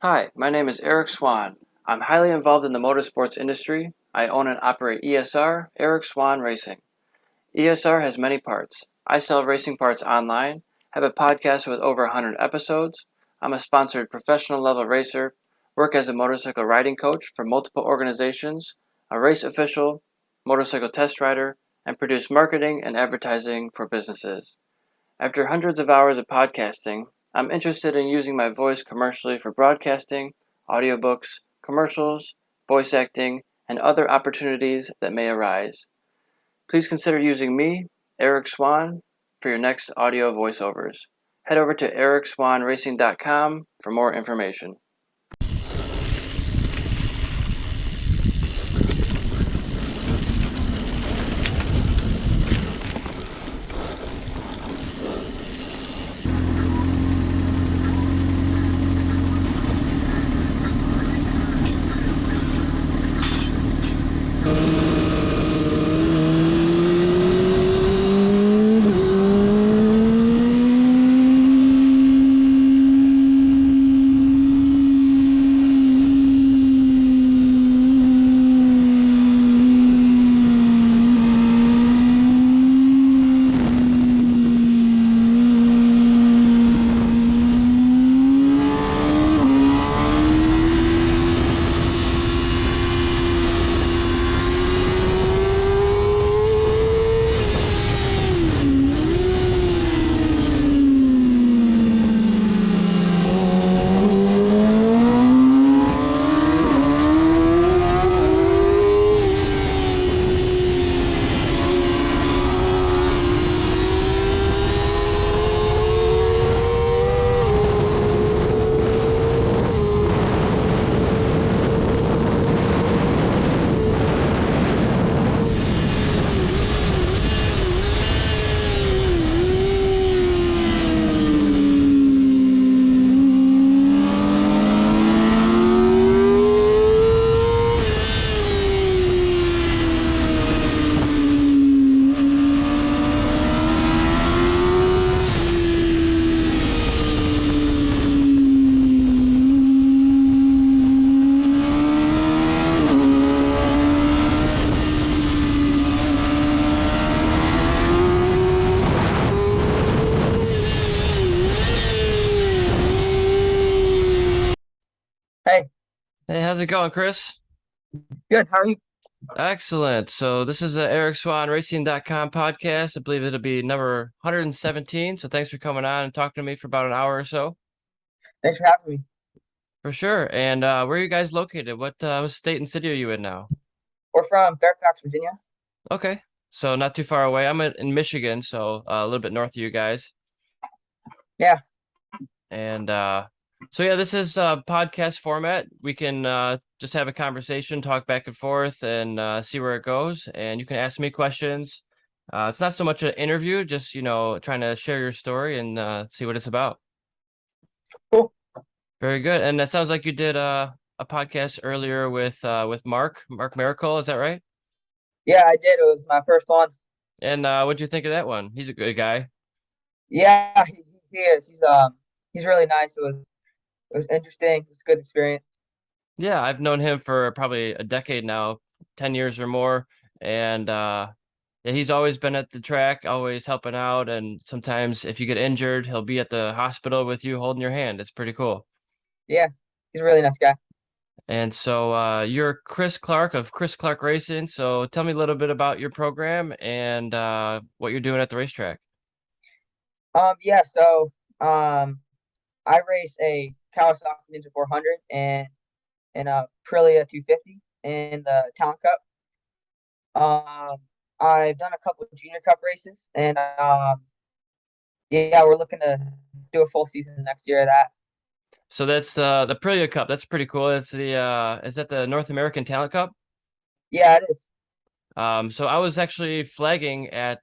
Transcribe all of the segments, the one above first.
Hi, my name is Eric Swahn. I'm highly involved in the motorsports industry. I own and operate ESR, EricSwahnRacing. ESR has many parts. I sell racing parts online, have a podcast with over 100 episodes. I'm a sponsored professional level racer, work as a motorcycle riding coach for multiple organizations, a race official, motorcycle test rider, and produce marketing and advertising for businesses. After hundreds of hours of podcasting, I'm interested in using my voice commercially for broadcasting, audiobooks, commercials, voice acting, and other opportunities that may arise. Please consider using me, Eric Swahn, for your next audio voiceovers. Head over to EricSwahnRacing.com for more information. Hey, Hey, how's it going, Chris? good. How are you? Excellent. So this is a EricSwahnRacing.com podcast. I believe it'll be number 117. So thanks for coming on and talking to me for about an hour or so. Thanks for having me. For sure. And where are you guys located? What state and city are you in now? We're from Fairfax, Virginia. Okay. So not too far away. I'm in Michigan, so a little bit north of you guys. Yeah. And so yeah, this is podcast format. We can just have a conversation, talk back and forth, and see where it goes. And you can ask me questions. It's not so much an interview, just trying to share your story and see what it's about. Cool. Very good. And that sounds like you did a podcast earlier with Mark Miracle. Is that right? Yeah, I did. It was my first one. And what'd you think of that one? He's a good guy. Yeah, he is. He's really nice. It was interesting. It was a good experience. Yeah, I've known him for probably a decade now, 10 years or more. And yeah, he's always been at the track, always helping out. And sometimes if you get injured, he'll be at the hospital with you holding your hand. It's pretty cool. Yeah, he's a really nice guy. And so you're Chris Clark of Chris Clark Racing. So tell me a little bit about your program and what you're doing at the racetrack. Yeah, so um I race a Kawasaki Ninja 400 and a Aprilia 250 in the Talent Cup. Um I've done a couple of Junior Cup races and yeah, we're looking to do a full season next year of that. So that's the Aprilia Cup. That's pretty cool. It's the is that the North American Talent Cup? Yeah, it is. So I was actually flagging at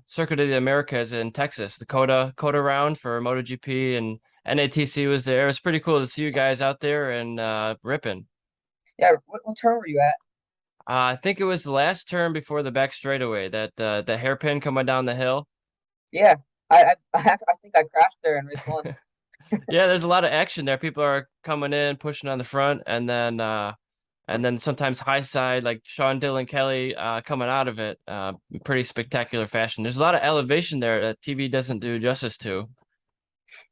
Circuit of the Americas in Texas, the Coda round for MotoGP, and NATC was there. It was pretty cool to see you guys out there and ripping. Yeah, what turn were you at? I think it was the last turn before the back straightaway, that hairpin coming down the hill. Yeah, I think I crashed there in race one. Yeah, there's a lot of action there. People are coming in, pushing on the front, and then sometimes high side, like Sean Dillon Kelly coming out of it, pretty spectacular fashion. There's a lot of elevation there that TV doesn't do justice to.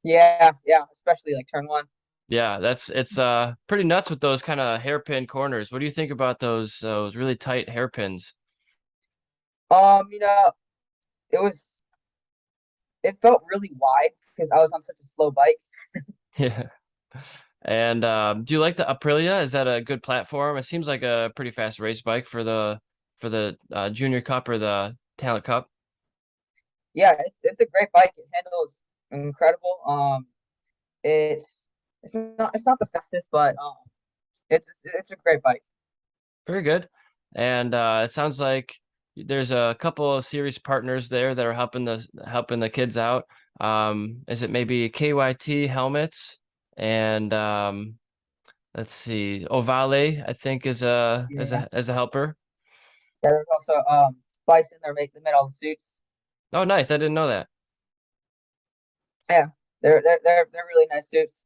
Yeah, yeah, especially like turn one. Yeah, it's pretty nuts with those kind of hairpin corners. What do you think about those really tight hairpins? You know, it was it felt really wide because I was on such a slow bike. Yeah. And do you like the Aprilia? Is that a good platform? It seems like a pretty fast race bike for the Junior Cup or the Talent Cup. Yeah, it's a great bike. It handles incredible. It's it's not the fastest, but it's a great bike. Very good. And it sounds like there's a couple of series partners there that are helping the kids out. Is it maybe KYT helmets and let's see, Ovale, I think is a as Yeah, a as a helper. yeah. There's also Bison. They made all the suits. Oh, nice. I didn't know that. Yeah, they're really nice suits.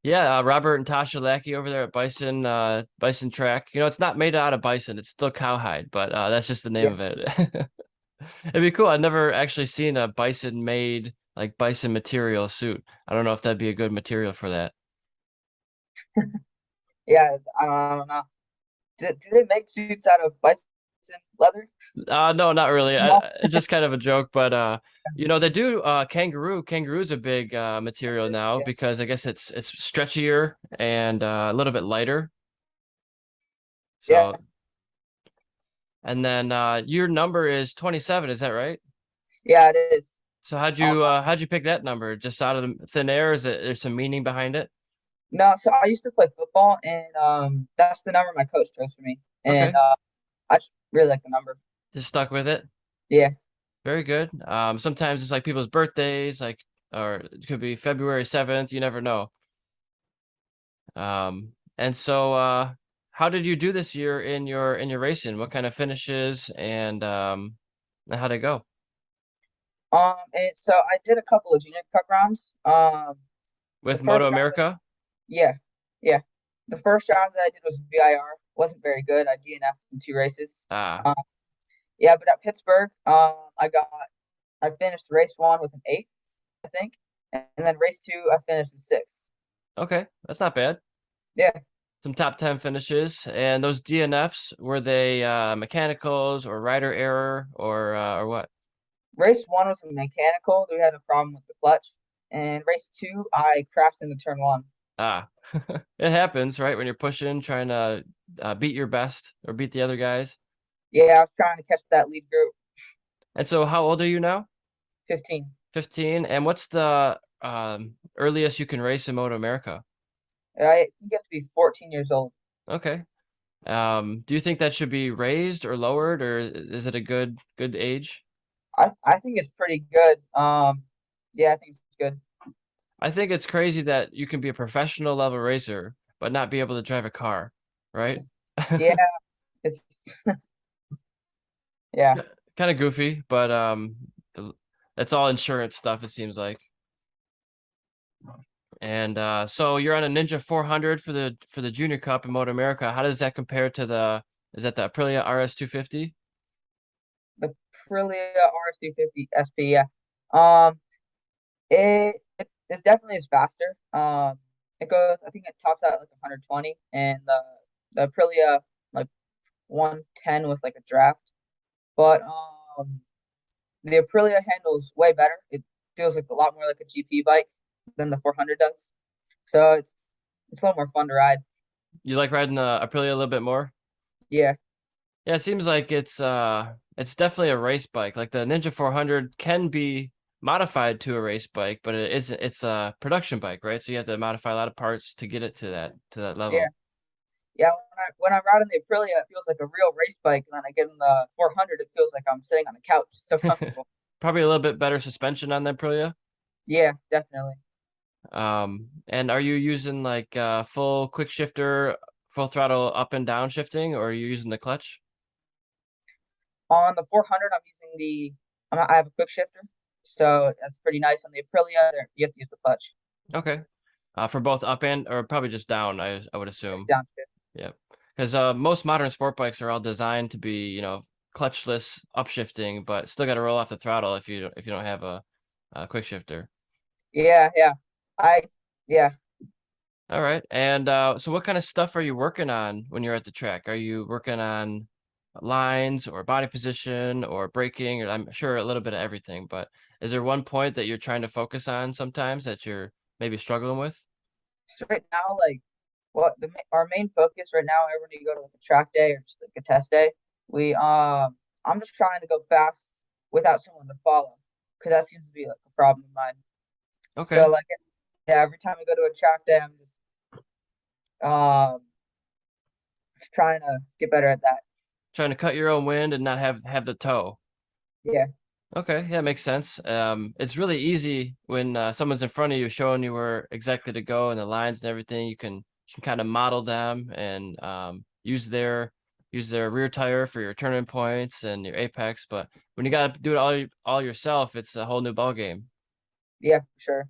Yeah, Robert and Tasha Lackey over there at Bison Track. You know, it's not made out of bison; it's still cowhide, but that's just the name Yeah, of it. It'd be cool. I've never actually seen a bison made like bison material suit. I don't know if that'd be a good material for that. yeah. I don't know. Do they make suits out of bison leather? No, not really. No. It's just kind of a joke, but you know, they do kangaroo. Kangaroo's a big material now Yeah, because I guess it's stretchier and a little bit lighter. yeah, So, and then your number is 27, is that right? yeah. It is. So Um, how'd you pick that number? Just out of the thin air? Is it there's some meaning behind it? no, so I used to play football, and that's the number my coach chose for me, and Okay, I just really like the number. just stuck with it. Yeah, Very good. Sometimes it's like people's birthdays, like or it could be February 7th. You never know. And so how did you do this year in your racing? What kind of finishes and how'd it go? and so I did a couple of junior cup rounds. The With Moto first round, America? yeah, yeah, the first round that I did was VIR. Wasn't very good. I DNF'd in two races. Ah, Um, yeah, but at Pittsburgh, I finished race one with an eight, I think, and then race two I finished in sixth. okay. That's not bad. Yeah, Some top 10 finishes. And those DNFs, were they mechanicals or rider error or what? race one was a mechanical. We had a problem with the clutch, and race two I crashed into turn one. Ah, it happens, right? When you're pushing, trying to beat your best or beat the other guys. Yeah, I was trying to catch that lead group. And so, how old are you now? 15. 15. And what's the earliest you can race in Moto America? I think you have to be 14 years old. Okay. Do you think that should be raised or lowered, or is it a good age? I think it's pretty good. Yeah, I think it's good. I think it's crazy that you can be a professional level racer but not be able to drive a car, right? Yeah, it's yeah. Kind of goofy, but that's all insurance stuff, it seems like. And so you're on a Ninja 400 for the Junior Cup in Moto America. How does that compare to is that the Aprilia RS 250? The Aprilia RS250 SP. Yeah. Um, it's definitely is faster. It goes. I think it tops out at like 120, and the Aprilia like 110 with like a draft. But the Aprilia handles way better. It feels like a lot more like a GP bike than the 400 does. So it's a lot more fun to ride. You like riding the Aprilia a little bit more? Yeah, Yeah, it seems like it's definitely a race bike. Like the Ninja 400 can be modified to a race bike, but it isn't it's a production bike, right? So you have to modify a lot of parts to get it to that yeah, level. yeah. When I ride on the Aprilia, it feels like a real race bike, and then I get in the 400, it feels like I'm sitting on a couch. It's so comfortable. Probably a little bit better suspension on the Aprilia. Yeah, definitely. And are you using like full quick shifter, full throttle up and down shifting, or are you using the clutch? On the 400, I have a quick shifter, so that's pretty nice. On the Aprilia, you have to use the clutch. Okay. For both up and or probably just down, I would Just assume. down shift. Yep. Because most modern sport bikes are all designed to be, clutchless upshifting, but still got to roll off the throttle if you don't have a quick shifter. Yeah, yeah. I yeah. All right. And so what kind of stuff are you working on when you're at the track? Are you working on lines or body position or braking, or I'm sure a little bit of everything, but is there one point that you're trying to focus on sometimes that you're maybe struggling with? So right now, like our main focus right now, whenever you go to like a track day or just like a test day, we I'm just trying to go fast without someone to follow, because that seems to be like a problem of mine. So Okay. like yeah, every time I go to a track day, I'm um just trying to get better at that. Trying to cut your own wind and not have the toe. Yeah, Okay, yeah, makes sense. It's really easy when someone's in front of you showing you where exactly to go and the lines and everything. You can kind of model them and use their rear tire for your turning points and your apex. But when you got to do it all yourself, it's a whole new ball game. yeah, for sure.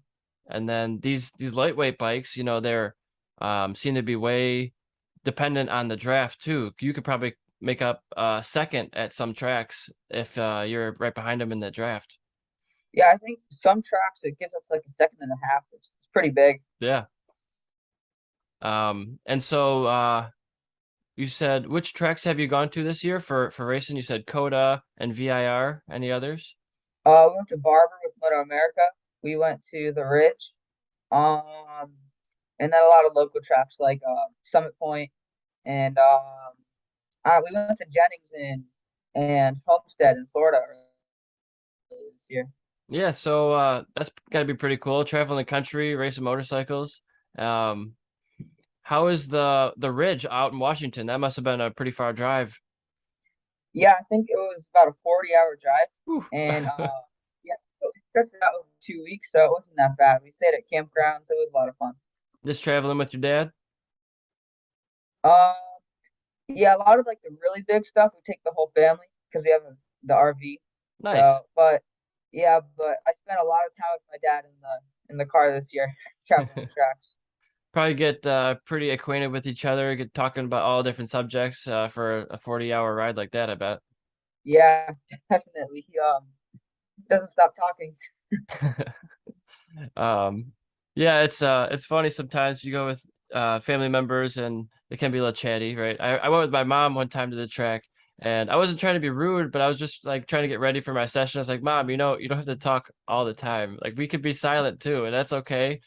And then these lightweight bikes, they're seem to be way dependent on the draft too. You could probably make up second at some tracks if you're right behind them in the draft. Yeah, I think some tracks it gets up to like a second and a half. It's pretty big. Yeah. And so you said which tracks have you gone to this year for racing? You said Coda and VIR. Any others? We went to Barber with Moto America. We went to the Ridge. Um, and then a lot of local tracks like Summit Point and we went to Jennings and Homestead in Florida earlier this year. Yeah, so that's got to be pretty cool. Traveling the country, racing motorcycles. Um, how is the Ridge out in Washington? That must have been a pretty far drive. Yeah, I think it was about a 40-hour drive, Whew. and yeah, so we stretched it out over 2 weeks, so it wasn't that bad. We stayed at campgrounds. It was a lot of fun. Just traveling with your dad? Uh, yeah, a lot of like the really big stuff we take the whole family because we have the RV. Nice. So, but yeah, but I spent a lot of time with my dad in the car this year, traveling the tracks. Probably get pretty acquainted with each other, get talking about all different subjects for a 40-hour ride like that, I bet. Yeah, definitely. He doesn't stop talking. Um, yeah, it's funny sometimes you go with family members and they can be a little chatty, right? I went with my mom one time to the track and I wasn't trying to be rude, but I was just like trying to get ready for my session. I was like, Mom, you don't have to talk all the time. Like we could be silent too, and that's okay.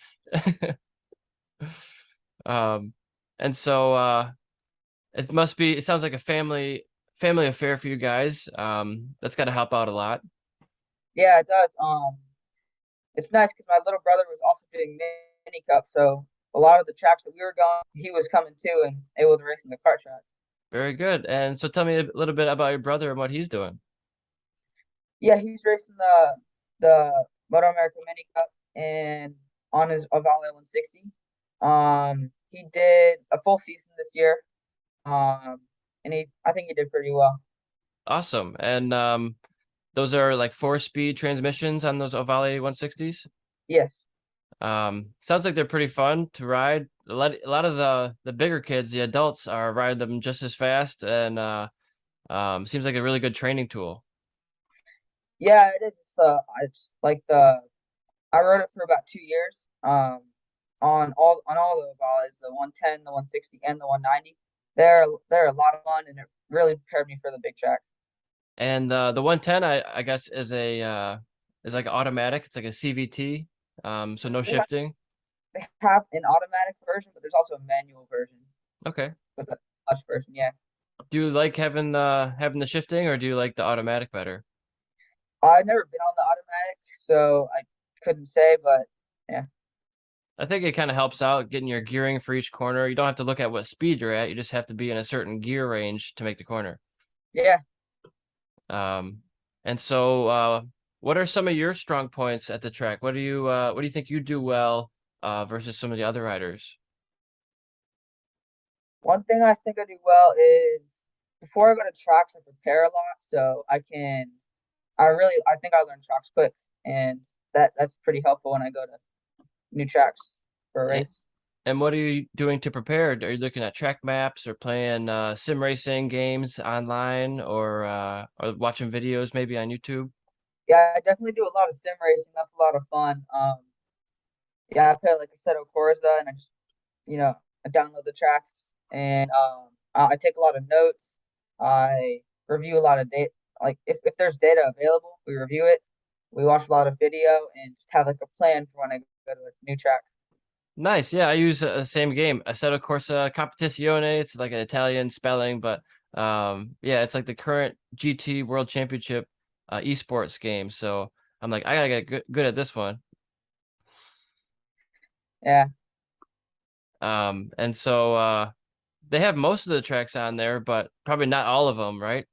Um, and so it sounds like a family affair for you guys. That's got to help out a lot. Yeah, it does. It's nice because my little brother was also doing mini cup, so a lot of the tracks that we were going, he was coming too and able to race in the kart track. Very good. And so tell me a little bit about your brother and what he's doing. Yeah, he's racing the Moto America Mini Cup and on his Avale 160. He did a full season this year. Um, and I think he did pretty well. Awesome. And those are like 4-speed transmissions on those Ovale 160s. Yes. Sounds like they're pretty fun to ride. A lot of the bigger kids, the adults, are riding them just as fast, and seems like a really good training tool. Yeah, it is. It's like I rode it for about 2 years. On all the volleys, the 110, the 160, and the 190. They're a lot of fun, and it really prepared me for the big track. And the 110, I guess, is like automatic. It's like a CVT, so no They have, shifting. they have an automatic version, but there's also a manual version Okay. with a clutch version. Yeah, Do you like having the shifting, or do you like the automatic better? I've never been on the automatic, so I couldn't say, but yeah, I think it kind of helps out getting your gearing for each corner. You don't have to look at what speed you're at. You just have to be in a certain gear range to make the corner. yeah. Um, and so, what are some of your strong points at the track? What do you think you do well versus some of the other riders? One thing I think I do well is before I go to tracks, I prepare a lot, so I can. I think I learn tracks quick, and that's pretty helpful when I go to new tracks for a A- race. And what are you doing to prepare? Are you looking at track maps or playing sim racing games online or watching videos maybe on YouTube? Yeah, I definitely do a lot of sim racing. That's a lot of fun. Yeah, I play like a set of Corsa, and you know, I download the tracks, and I take a lot of notes. I review a lot of data. Like if there's data available, we review it. We watch a lot of video and just have like a plan for when I go to a new track. Nice. Yeah, I use the same game, Assetto Corsa Competizione. It's like an Italian spelling, but yeah, it's like the current GT World Championship esports game. So I'm like, I gotta get good at this one. Yeah, And so they have most of the tracks on there, but probably not all of them, right?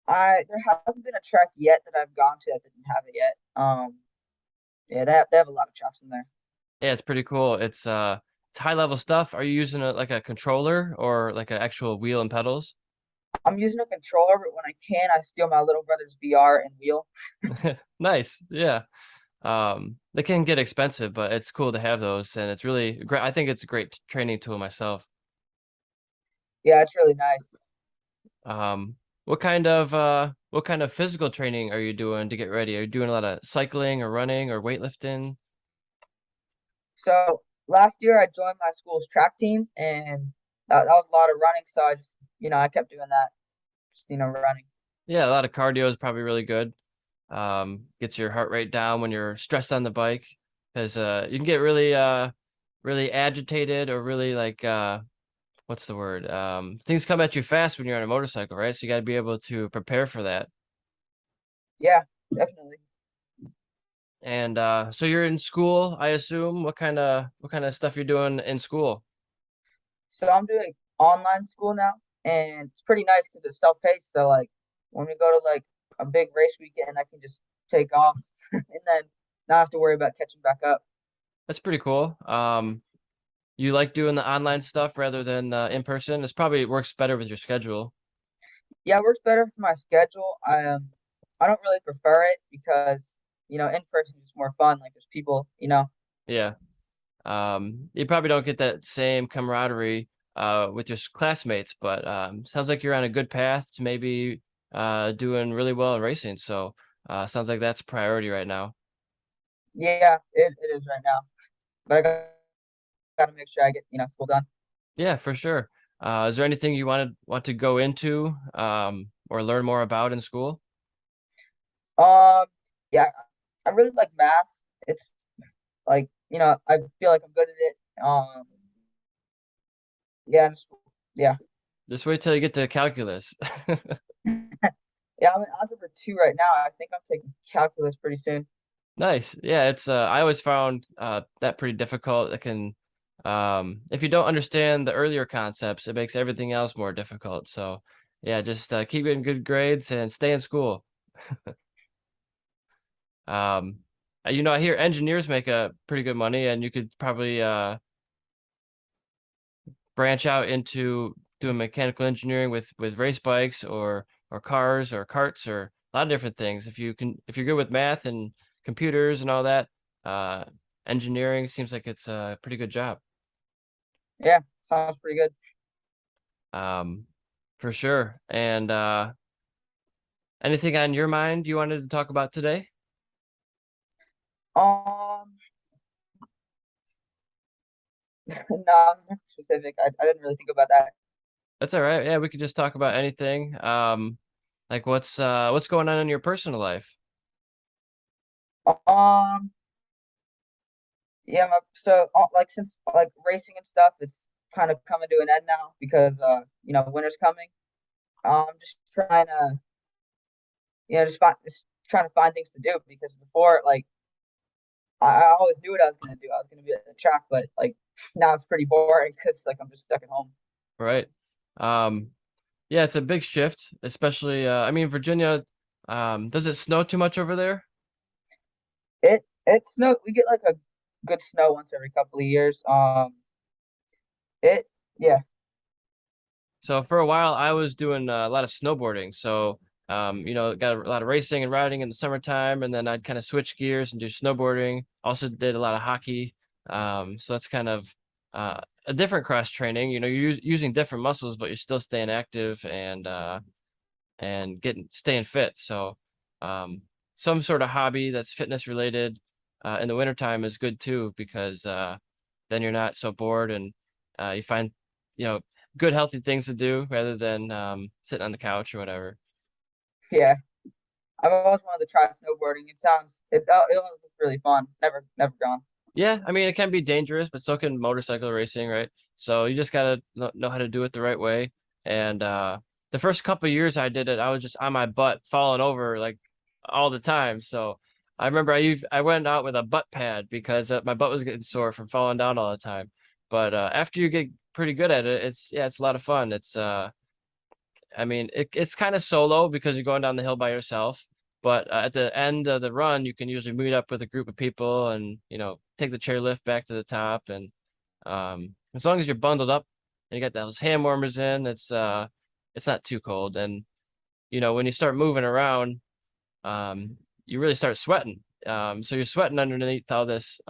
I there hasn't been a track yet that I've gone to that didn't have it yet. Yeah, they have a lot of tracks in there. Yeah, it's pretty cool. It's high level stuff. Are you using like a controller or like an actual wheel and pedals? I'm using a controller, but when I can, I steal my little brother's VR and wheel. Nice. Yeah. They can get expensive, but it's cool to have those, and it's really great. I think it's a great training tool myself. Yeah, it's really nice. Um, what kind of physical training are you doing to get ready? Are you doing a lot of cycling or running or weightlifting? So last year I joined my school's track team, and that was a lot of running. So I just, I kept doing that, just running. Yeah, a lot of cardio is probably really good. Gets your heart rate down when you're stressed on the bike, because you can get really agitated or really like what's the word? Things come at you fast when you're on a motorcycle, right? So you got to be able to prepare for that. Yeah, definitely. And so you're in school, I assume. What kind of stuff you're doing in school? So I'm doing online school now, and it's pretty nice because it's self-paced. So like when we go to like a big race weekend, I can just take off and then not have to worry about catching back up. That's pretty cool. You like doing the online stuff rather than in person? It's probably works better with your schedule. Yeah, it works better for my schedule. I don't really prefer it because in person is just more fun. Like there's people. Yeah. You probably don't get that same camaraderie with your classmates, but sounds like you're on a good path to maybe doing really well in racing. So sounds like that's a priority right now. Yeah, it is right now. But I gotta make sure I get school done. Yeah, for sure. Is there anything you want to go into or learn more about in school? Um, yeah, I really like math. It's like I feel like I'm good at it. Yeah, yeah, Just wait till you get to calculus. yeah. I'm in algebra 2 right now. I think I'm taking calculus pretty soon. Nice. Yeah, it's I always found that pretty difficult. It can if you don't understand the earlier concepts, it makes everything else more difficult. So, yeah, just keep getting good grades and stay in school. Um I hear engineers make a pretty good money and you could probably branch out into doing mechanical engineering with race bikes or cars or carts or a lot of different things. If you're good with math and computers and all that, uh, engineering seems like it's a pretty good job. Yeah, sounds pretty good. Um, for sure. And anything on your mind you wanted to talk about today? Um, no, not specific. I didn't really think about that. That's all right. Yeah, we could just talk about anything. Like what's going on in your personal life? Um, yeah, like since like racing and stuff, it's kind of coming to an end now because winter's coming. I'm just trying to just trying to find things to do because before like I always knew what I was gonna do. I was gonna be at the track, but like now it's pretty boring because like I'm just stuck at home. Right. Um, Yeah, it's a big shift, especially I mean Virginia, does it snow too much over there? It snow. We get like a good snow once every couple of years. It yeah. So for a while I was doing a lot of snowboarding. So Got a lot of racing and riding in the summertime, and then I'd kind of switch gears and do snowboarding. Also did a lot of hockey. So that's kind of a different cross training. You're using different muscles, but you're still staying active and getting staying fit. So some sort of hobby that's fitness related in the wintertime is good too, because then you're not so bored, and you find, you know, good healthy things to do rather than sitting on the couch or whatever. Yeah, I've always wanted to try snowboarding. It looks really fun. Never gone. Yeah, I mean, it can be dangerous, but so can motorcycle racing, right? So you just gotta know how to do it the right way. And the first couple of years I did it, I was just on my butt, falling over like all the time. So I remember I went out with a butt pad because my butt was getting sore from falling down all the time. But after you get pretty good at it, it's a lot of fun. I mean, it's kind of solo because you're going down the hill by yourself. But at the end of the run, you can usually meet up with a group of people and, take the chairlift back to the top. And as long as you're bundled up and you got those hand warmers in, it's not too cold. And, when you start moving around, you really start sweating. So you're sweating underneath all this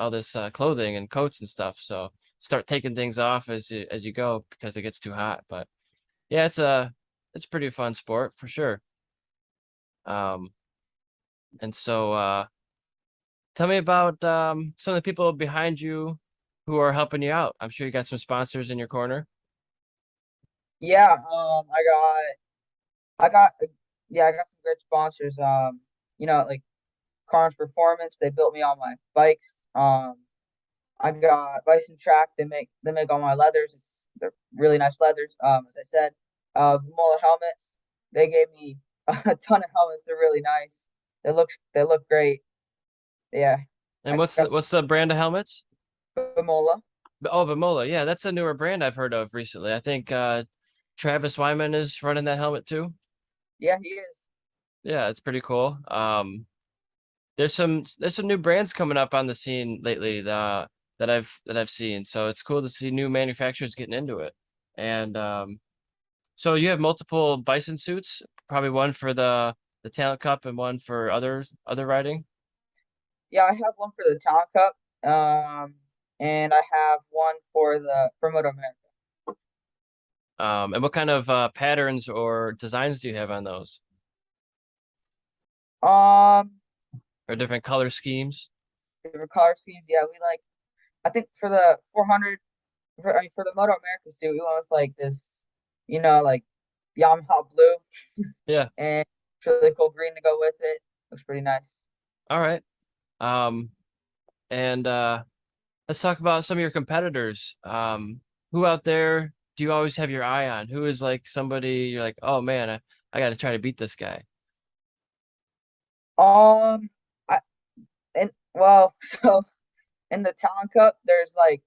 clothing and coats and stuff. So start taking things off as you go because it gets too hot. But yeah, it's a pretty fun sport for sure. Um, and so tell me about some of the people behind you who are helping you out. I'm sure you got some sponsors in your corner. Yeah, I got yeah, I got some great sponsors. Like Carnes Performance, they built me all my bikes. I got Bison Track, they make all my leathers. They're really nice leathers. As I said, Mola helmets, they gave me a ton of helmets. They're really nice. They look great. Yeah, And I what's the got what's the brand of helmets? some Mola. Oh, Vimola. Yeah, that's a newer brand I've heard of recently. I think Travis Wyman is running that helmet too. Yeah, he is. Yeah, it's pretty cool. There's some new brands coming up on the scene lately that I've seen. So it's cool to see new manufacturers getting into it. And so you have multiple bison suits, probably one for the Talent Cup and one for other riding. Yeah, I have one for the Talent Cup. And I have one for Moto America. And what kind of patterns or designs do you have on those, Um, or different color schemes? Favorite color schemes. Yeah, we like. I think for the 400, for the Moto America suit, we went with like this, like Yamaha blue Yeah. and really cool green to go with it. Looks pretty nice. All right. Um, and let's talk about some of your competitors. Who out there do you always have your eye on? Who is like somebody you're like, oh man, I got to try to beat this guy. Um, I and well, so in the Talent Cup, there's like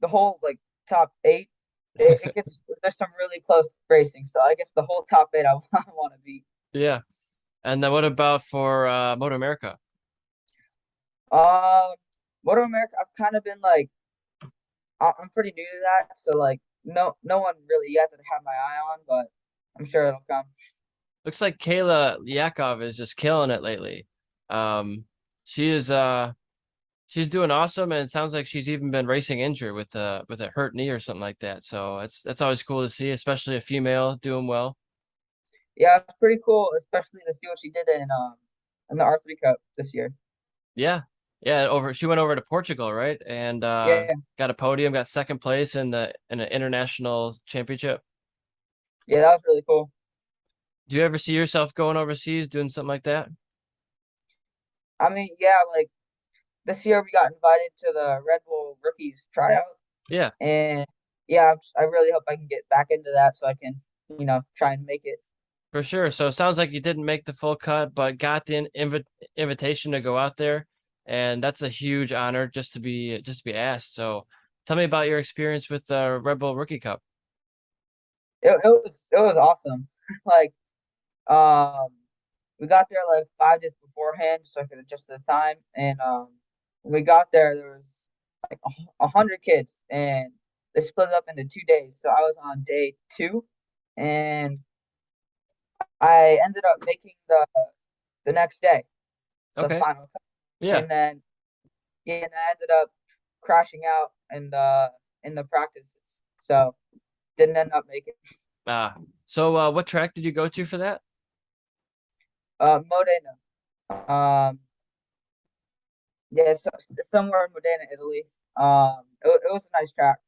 the whole like top eight. It gets there's some really close racing, so I guess the whole top eight I want to beat. Yeah. And then what about for Moto America? Um, Moto America, I've kind of been like I'm pretty new to that, so like no one really yet that I have my eye on, but I'm sure it'll come. Looks like Kayla Yakov is just killing it lately. Um, she is she's doing awesome, and it sounds like she's even been racing injured with a hurt knee or something like that. So that's always cool to see, especially a female doing well. Yeah, it's pretty cool, especially to see what she did in the R3 Cup this year. Yeah. Yeah, she went over to Portugal, right? And Yeah, got a podium, got second place in an international championship. yeah, that was really cool. Do you ever see yourself going overseas doing something like that? I mean, yeah, like this year we got invited to the Red Bull rookies tryout, Yeah, and yeah, I really hope I can get back into that so I can, try and make it. for sure. So it sounds like you didn't make the full cut, but got the invitation to go out there, and that's a huge honor just to be asked. So tell me about your experience with the Red Bull Rookie Cup. It was awesome. Like, um, we got there like 5 days beforehand so I could adjust to the time, and when we got there, there was like 100 kids, and they split it up into 2 days. So I was on day two, and I ended up making the next day, the Okay. final cut, Yeah. and then yeah, and I ended up crashing out in the practices, so didn't end up making. Uh, so what track did you go to for that? Modena. Yeah, it's somewhere in Modena, Italy. It was a nice track.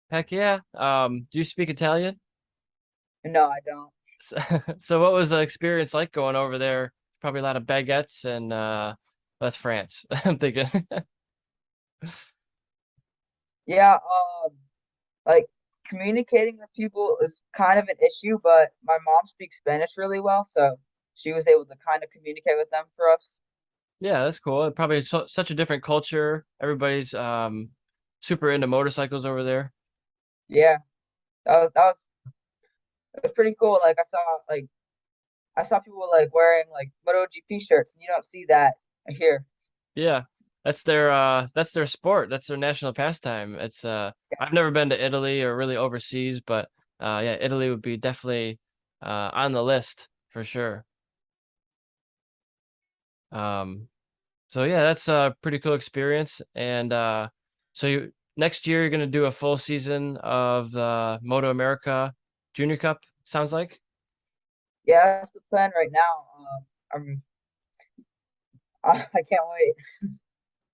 Heck yeah. Do you speak Italian? No, I don't. So, so what was the experience like going over there? Probably a lot of baguettes and that's France. I'm thinking. Yeah, like communicating with people is kind of an issue, but my mom speaks Spanish really well, so she was able to kind of communicate with them for us. Yeah, that's cool. Probably such a different culture. Everybody's super into motorcycles over there. Yeah, that was pretty cool. Like I saw people like wearing like MotoGP shirts, and you don't see that here. Yeah. That's their sport. That's their national pastime. It's I've never been to Italy or really overseas, but yeah, Italy would be definitely on the list for sure. Um so yeah, that's a pretty cool experience. And so you next year you're gonna do a full season of the Moto America Junior Cup, sounds like. Yeah, that's the plan right now. I'm I can't wait.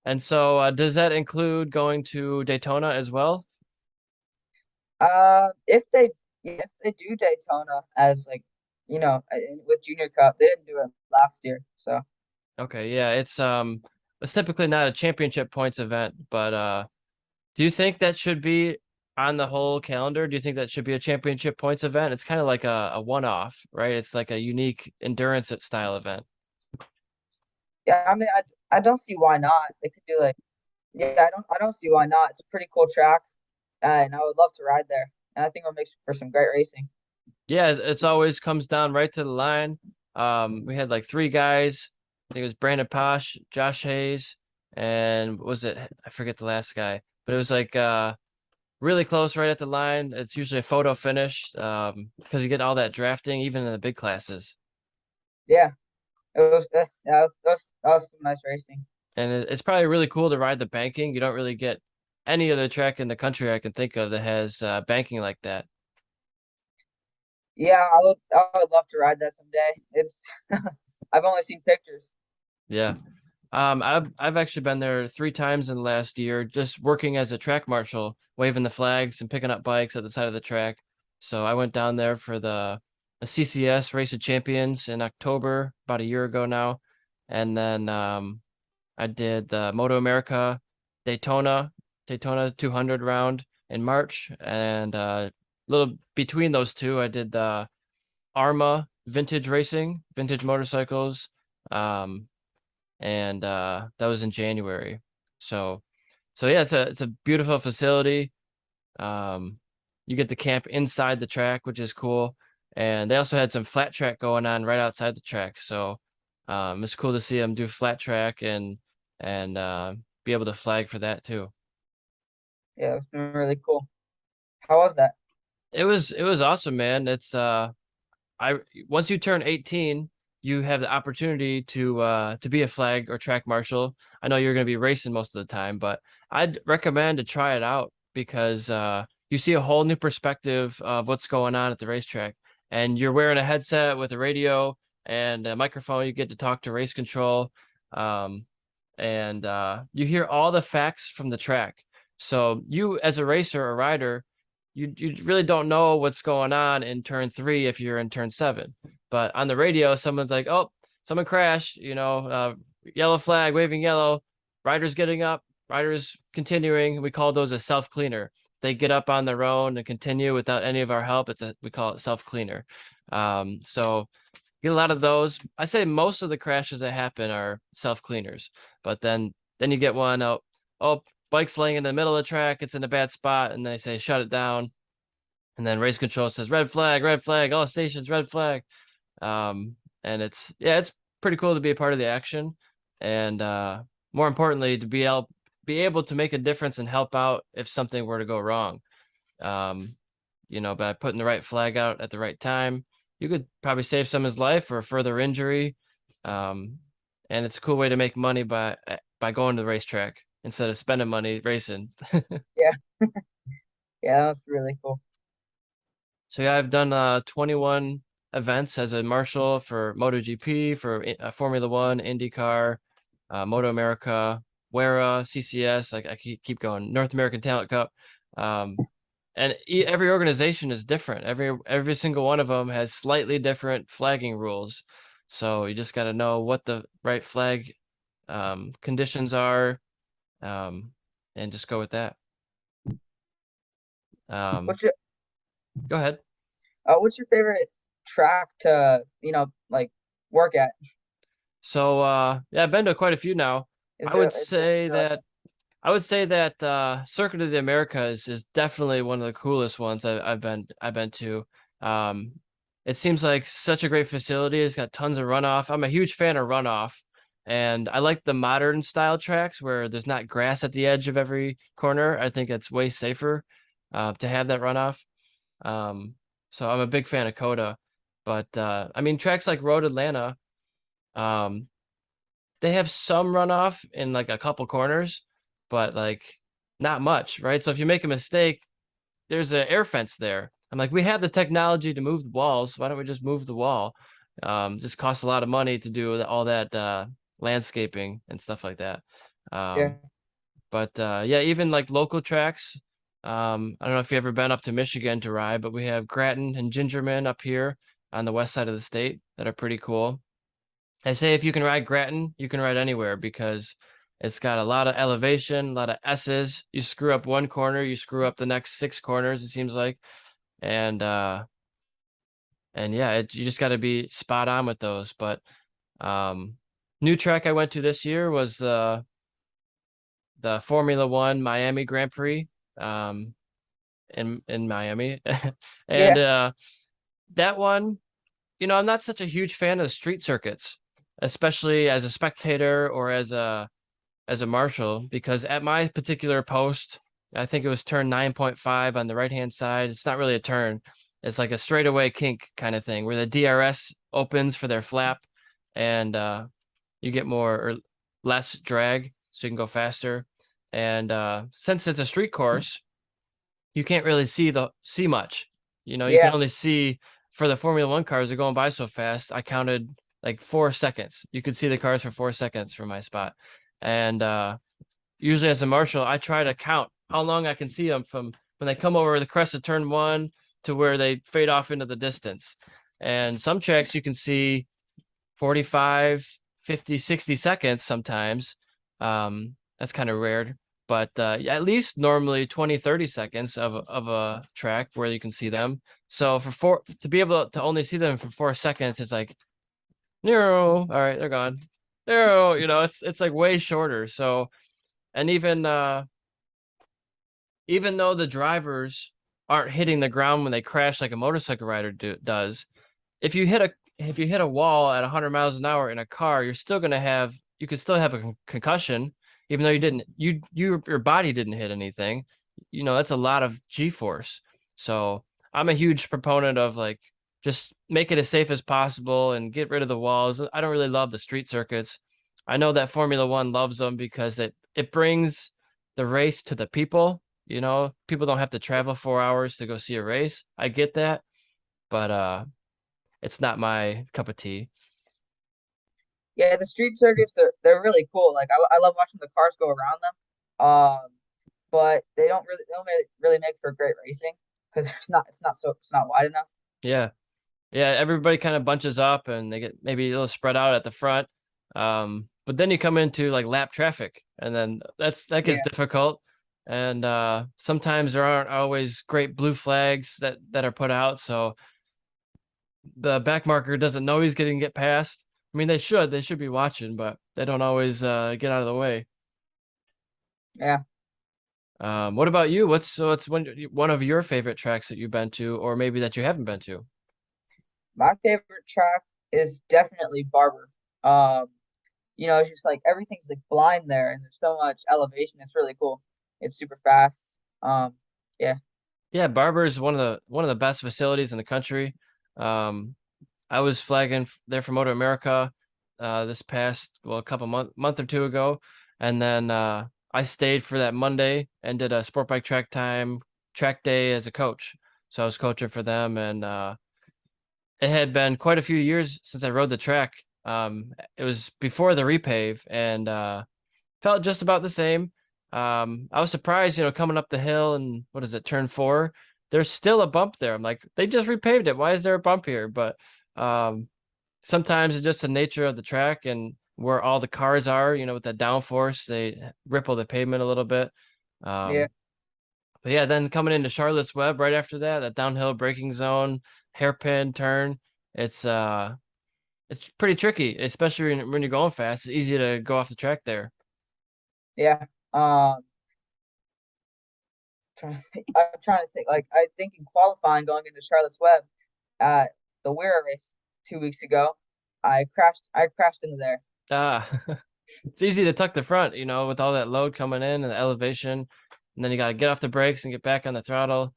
And so does that include going to Daytona as well? If they do Daytona as like with Junior Cup, they didn't do it last year, so Okay, yeah, it's typically not a championship points event, but do you think that should be on the whole calendar? Do you think that should be a championship points event? It's kind of like a one-off, right? It's like a unique endurance style event. yeah. I mean, I don't see why not. They could do like yeah. I don't see why not. It's a pretty cool track, and I would love to ride there. And I think it'll make for some great racing. Yeah, it's always comes down right to the line. We had like three guys. I think it was Brandon Posh, Josh Hayes, and was it I forget the last guy, but it was like really close right at the line. It's usually a photo finish because you get all that drafting even in the big classes. Yeah, that was some nice racing. And it's probably really cool to ride the banking. You don't really get any other track in the country I can think of that has banking like that. Yeah, I would love to ride that someday. It's I've only seen pictures. Yeah. I've actually been there three times in the last year, just working as a track marshal, waving the flags and picking up bikes at the side of the track. So I went down there for the CCS Race of Champions in October, about a year ago now, and then I did the Moto America Daytona 200 round in March, and little between those two, I did the Arma Vintage Racing, vintage motorcycles. Um, and that was in January. So yeah, it's a beautiful facility. Um, you get to camp inside the track, which is cool. And they also had some flat track going on right outside the track. So it's cool to see them do flat track and be able to flag for that too. Yeah, it's been really cool. How was that? It was awesome, man. It's I once you turn 18, you have the opportunity to be a flag or track marshal. I know you're going to be racing most of the time, but I'd recommend to try it out because you see a whole new perspective of what's going on at the racetrack. And you're wearing a headset with a radio and a microphone. You get to talk to race control, um, and you hear all the facts from the track. So you, as a racer or rider, you really don't know what's going on in turn three if you're in turn seven. But on the radio, someone's like, "Oh, someone crashed," yellow flag, waving yellow, riders getting up, riders continuing. We call those a self cleaner. They get up on their own and continue without any of our help. We call it self cleaner. So get a lot of those. I say most of the crashes that happen are self cleaners, but then you get one. Oh, bike's laying in the middle of the track. It's in a bad spot, and they say shut it down. And then race control says red flag, all stations, red flag. And it's pretty cool to be a part of the action, and more importantly, to be able to make a difference and help out if something were to go wrong. Um, by putting the right flag out at the right time you could probably save some of his life or further injury. Um, and it's a cool way to make money by going to the racetrack instead of spending money racing. Yeah, yeah, that's really cool. So yeah, I've done 21 events as a marshal for MotoGP, for Formula One, IndyCar, Moto America, WERA, CCS. Like I keep going. North American Talent Cup. Um, and every organization is different. Every single one of them has slightly different flagging rules. So you just got to know what the right flag conditions are, um, and just go with that. What's your Go ahead. what's your favorite track to, like work at? So yeah, I've been to quite a few now. Is I there would is there say is there like that I would say that Circuit of the Americas is definitely one of the coolest ones I've been to. Um, it seems like such a great facility. It's got tons of runoff. I'm a huge fan of runoff, and I like the modern style tracks where there's not grass at the edge of every corner. I think it's way safer to have that runoff. Um, so I'm a big fan of Coda, but I mean tracks like Road Atlanta. Um, they have some runoff in like a couple corners, but like not much, right? So if you make a mistake, there's an air fence there. I'm like, we have the technology to move the walls. Why don't we just move the wall? Just costs a lot of money to do all that landscaping and stuff like that. yeah. Um, but yeah, even like local tracks. I don't know if you've ever been up to Michigan to ride, but we have Grattan and Gingerman up here on the west side of the state that are pretty cool. I say if you can ride Grattan, you can ride anywhere because it's got a lot of elevation, a lot of S's. You screw up one corner, you screw up the next six corners, it seems like. And yeah, you just got to be spot on with those. But um new track I went to this year was the Formula One Miami Grand Prix um in Miami. And Yeah. that one, I'm not such a huge fan of the street circuits, especially as a spectator or as a marshal, because at my particular post, I think it was turn 9.5 on the right hand side. It's not really a turn. It's like a straightaway kink kind of thing where the DRS opens for their flap, and you get more or less drag so you can go faster. And since it's a street course, you can't really see much. You can Yeah. only see for the Formula One cars, they're going by so fast. I counted like 4 seconds. You could see the cars for 4 seconds from my spot. And usually as a marshal, I try to count how long I can see them from when they come over the crest of turn one to where they fade off into the distance. And some tracks you can see 45, 50, 60 seconds sometimes. That's kind of rare, but at least normally 20, 30 seconds of a track where you can see them. So to be able to only see them for 4 seconds, it's like, no, all right, they're gone. No, it's like way shorter. So, and even though the drivers aren't hitting the ground when they crash like a motorcycle rider does, if you hit a wall at 100 miles an hour in a car, you could still have a concussion, even though your body didn't hit anything. That's a lot of G-force. So I'm a huge proponent of like just make it as safe as possible and get rid of the walls. I don't really love the street circuits. I know that Formula One loves them because it brings the race to the people. People don't have to travel 4 hours to go see a race. I get that, but it's not my cup of tea. Yeah, the street circuits, they're really cool. Like I love watching the cars go around them. But they don't really make for great racing because it's not wide enough. Yeah. Yeah, everybody kind of bunches up and they get maybe a little spread out at the front. But then you come into like lap traffic, and then that gets Yeah, difficult. And sometimes there aren't always great blue flags that are put out, so the back marker doesn't know he's getting get past. I mean, they should be watching, but they don't always get out of the way. yeah. What about you? What's one of your favorite tracks that you've been to, or maybe that you haven't been to? My favorite track is definitely Barber. Um, it's just like everything's like blind there, and there's so much elevation. It's really cool. It's super fast. Yeah, Yeah, Barber is one of the best facilities in the country. I was flagging there for Motor America this past, well, a couple month or two ago, and then I stayed for that Monday and did a sport bike track day as a coach. So I was coaching for them, and it had been quite a few years since I rode the track. It was before the repave, and felt just about the same. I was surprised, coming up the hill and what is it, turn 4? There's still a bump there. I'm like, they just repaved it. Why is there a bump here? But um, sometimes it's just the nature of the track and where all the cars are, with the downforce, they ripple the pavement a little bit. Yeah, Um, but yeah, then coming into Charlotte's Web right after that downhill braking zone, hairpin turn, it's uh it's pretty tricky, especially when you're going fast. It's easy to go off the track there. yeah. Trying to think. I'm trying to think. Like I think in qualifying going into Charlotte's Web at the Wera race 2 weeks ago, I crashed into there. Ah, it's easy to tuck the front, with all that load coming in and the elevation, and then you got to get off the brakes and get back on the throttle.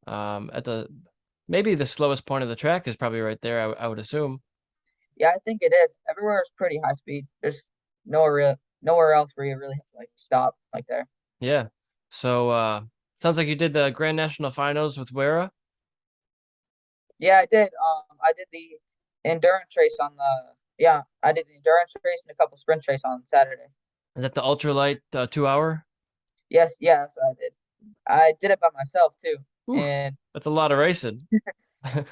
At the maybe the slowest point of the track is probably right there, I would assume. Yeah, I think it is. Everywhere is pretty high speed. There's nowhere else where you really have to like stop like there. Yeah. So sounds like you did the Grand National Finals with Wera. Yeah, I did. I did the endurance race on the yeah, I did the endurance race and a couple sprint race on Saturday. Is that the ultralight 2 hour? Yes, yeah, that's what I did. I did it by myself too, Ooh, and that's a lot of racing. and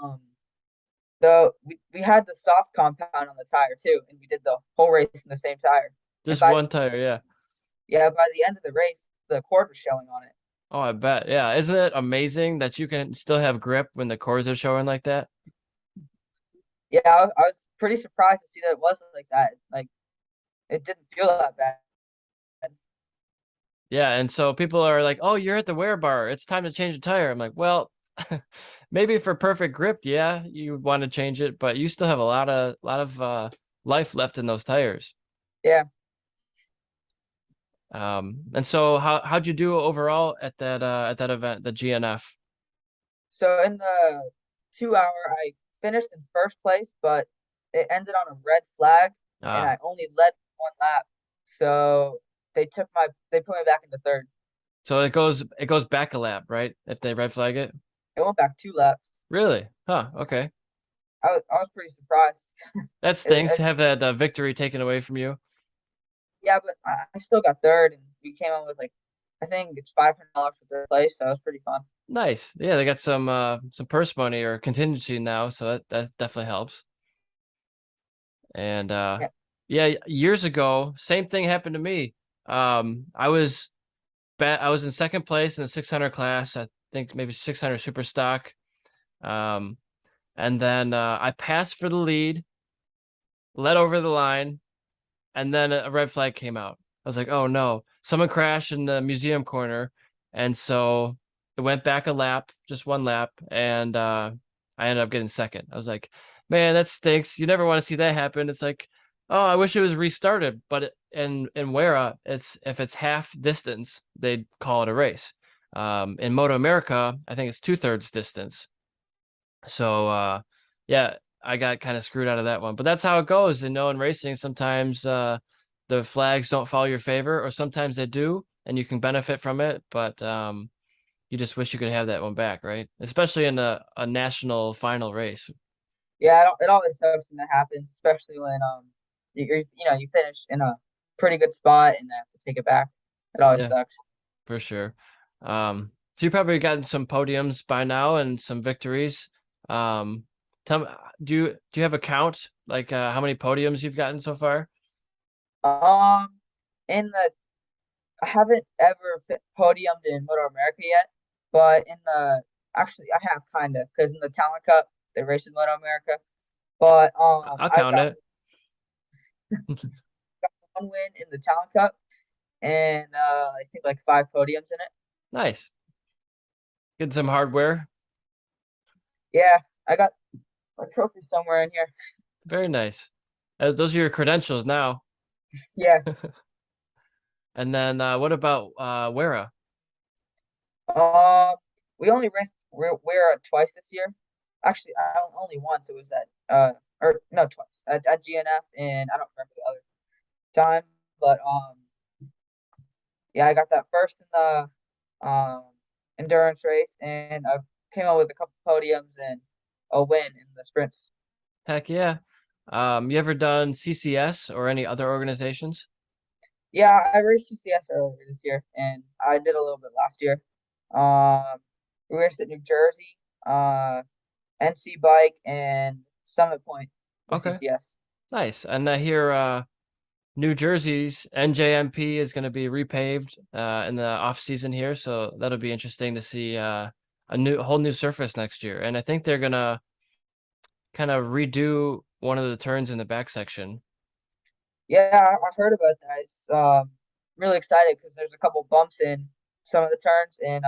um, we had the soft compound on the tire too, and we did the whole race in the same tire. And Just one tire, yeah. by the end of the race, the cord was showing on it. Oh, I bet. Yeah. Isn't it amazing that you can still have grip when the cords are showing like that? Yeah, I was pretty surprised to see that it wasn't like that. Like it didn't feel that bad. Yeah, and so people are like, "Oh, you're at the wear bar. It's time to change the tire." I'm like, "Well, maybe for perfect grip, yeah, you want to change it, but you still have a lot of life left in those tires." Yeah. And so how'd you do overall at that event, the GNF? So in the 2 hour, I finished in first place, but it ended on a red flag, and Ah, I only led one lap. So they put me back into third. so it goes back a lap, right? If they red flag it. It went back 2 laps. Really? Huh, okay. I was pretty surprised. That It, stinks, it, have that victory taken away from you. yeah, but I still got third, and we came on with like I think it's $500 for third place, so it was pretty fun. Nice. Yeah, they got some purse money or contingency now, so that definitely helps. And Yeah. yeah, years ago, same thing happened to me. I was in second place in the 600 class, I think maybe 600 super stock. Um, and then I passed for the lead, led over the line, and then a red flag came out. I was like, "Oh no, someone crashed in the museum corner." And so it went back a lap, just one lap, and I ended up getting second. I was like, "Man, that stinks. You never want to see that happen." It's like, "Oh, I wish it was restarted." But in Wera, it's if it's half distance, they'd call it a race. In Moto America, I think it's 2/3 distance. So yeah, I got kind of screwed out of that one. But that's how it goes. In racing, sometimes the flags don't follow your favor, or sometimes they do, and you can benefit from it. But you just wish you could have that one back, right? Especially in a national final race. Yeah, it always sucks when that happens, especially when you finish in a pretty good spot and have to take it back. It always Yeah, sucks. for sure. So you probably gotten some podiums by now and some victories. Um, tell me, do you have a count, like how many podiums you've gotten so far? Um, in the I haven't ever podiumed in Moto America yet, but in the actually I have kind of because in the Talent Cup they race in Moto America, but I'll I've count got it. one win in the Talent Cup and I think like five podiums in it. Nice. Get some hardware. Yeah, I got a trophy somewhere in here. Very nice. Those are your credentials now. Yeah. And then what about Wera? Um, we only raced Wera twice this year. actually only once. It was at or no, twice at GNF, and I don't remember the other time, but yeah, I got that first in the endurance race, and I came out with a couple podiums and a win in the sprints. Heck yeah. You ever done CCS or any other organizations? Yeah, I raced UCS earlier this year, and I did a little bit last year. Um, we raced at New Jersey, NC Bike, and Summit Point with Okay, CCS. nice. And I hear New Jersey's NJMP is going to be repaved in the off season here, so that'll be interesting to see a whole new surface next year. And I think they're gonna kind of redo one of the turns in the back section. Yeah, I heard about that. It's really excited because there's a couple bumps in some of the turns, and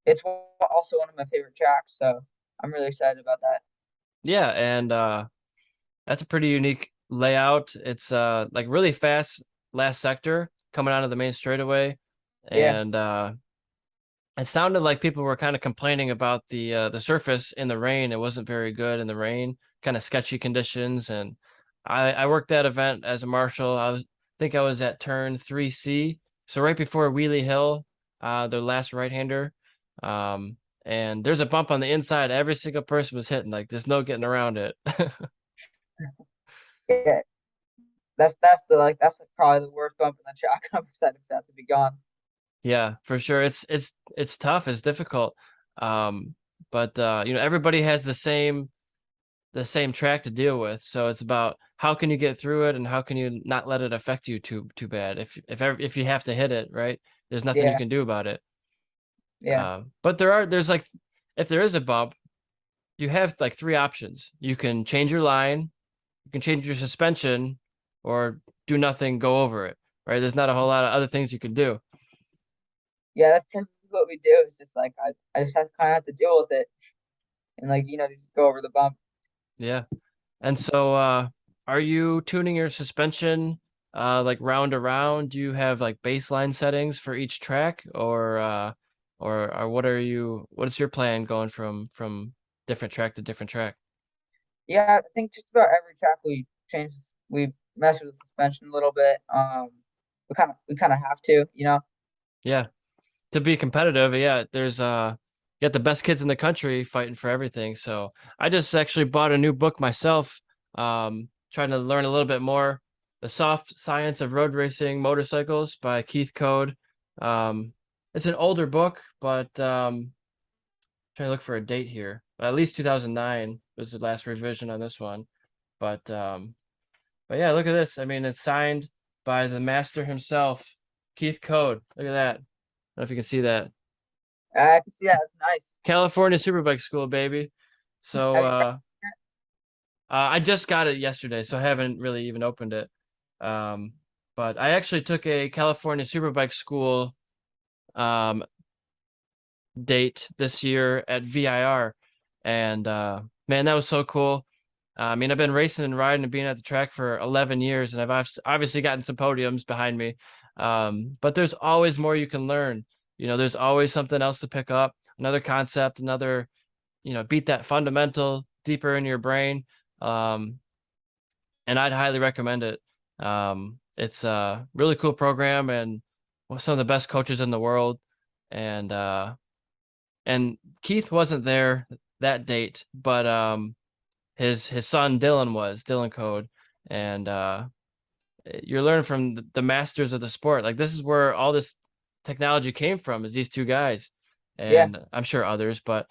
it's also one of my favorite tracks. So I'm really excited about that. Yeah, and that's a pretty unique layout. It's like really fast last sector coming out of the main straightaway, Yeah, and it sounded like people were kind of complaining about the surface in the rain. It wasn't very good in the rain, kind of sketchy conditions. And I worked that event as a marshal. I was at turn 3C, so right before Wheelie Hill, their last right-hander. Um, and there's a bump on the inside. Every single person was hitting. Like there's no getting around it. yeah. That's probably the worst bump in the track. I'm excited for that to be gone. Yeah, for sure. It's tough. It's difficult. Um, but everybody has the same track to deal with. So it's about how can you get through it and how can you not let it affect you too bad. If you have to hit it, right? There's nothing you Yeah, can do about it. yeah, But there's like if there is a bump, you have like three options. You can change your line, you can change your suspension, or do nothing, go over it. Right? There's not a whole lot of other things you can do. yeah. That's typically what we do. It's just like I just have to deal with it and just go over the bump. Yeah. And so, are you tuning your suspension like round to round? Do you have like baseline settings for each track, or what's your plan going from different track to different track? Yeah, I think just about every track we mess with the suspension a little bit. We kind of have to. Yeah, to be competitive, yeah, there's you got the best kids in the country fighting for everything. So I just actually bought a new book myself, trying to learn a little bit more. The Soft Science of Road Racing Motorcycles by Keith Code. Um, it's an older book, but trying to look for a date here. At least 2009 was the last revision on this one. But but yeah, look at this. I mean, it's signed by the master himself, Keith Code. Look at that. I don't know if you can see that. I can see that. It's nice. California Superbike School, baby. So Have you? I just got it yesterday, so I haven't really even opened it. Um, but I actually took a California Superbike School um, date this year at VIR, and man, that was so cool. I mean, I've been racing and riding and being at the track for 11 years, and I've obviously gotten some podiums behind me. But there's always more you can learn. There's always something else to pick up, another concept, another, beat that fundamental deeper in your brain. Um, and I'd highly recommend it. It's a really cool program and some of the best coaches in the world. And Keith wasn't there that date, but his son Dylan Code, and you're learning from the masters of the sport. Like this is where all this technology came from, is these two guys, Yeah, and I'm sure others, but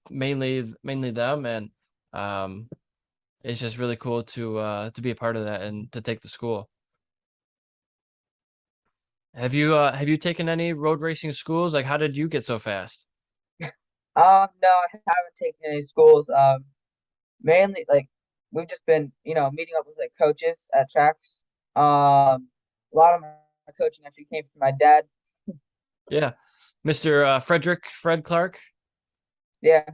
mainly them, and um, it's just really cool to be a part of that and to take the school. Have you taken any road racing schools? Like, how did you get so fast? no, I haven't taken any schools. Mainly we've just been meeting up with coaches at tracks. A lot of my coaching actually came from my dad. Yeah, Mr. Fred Clark. Yeah,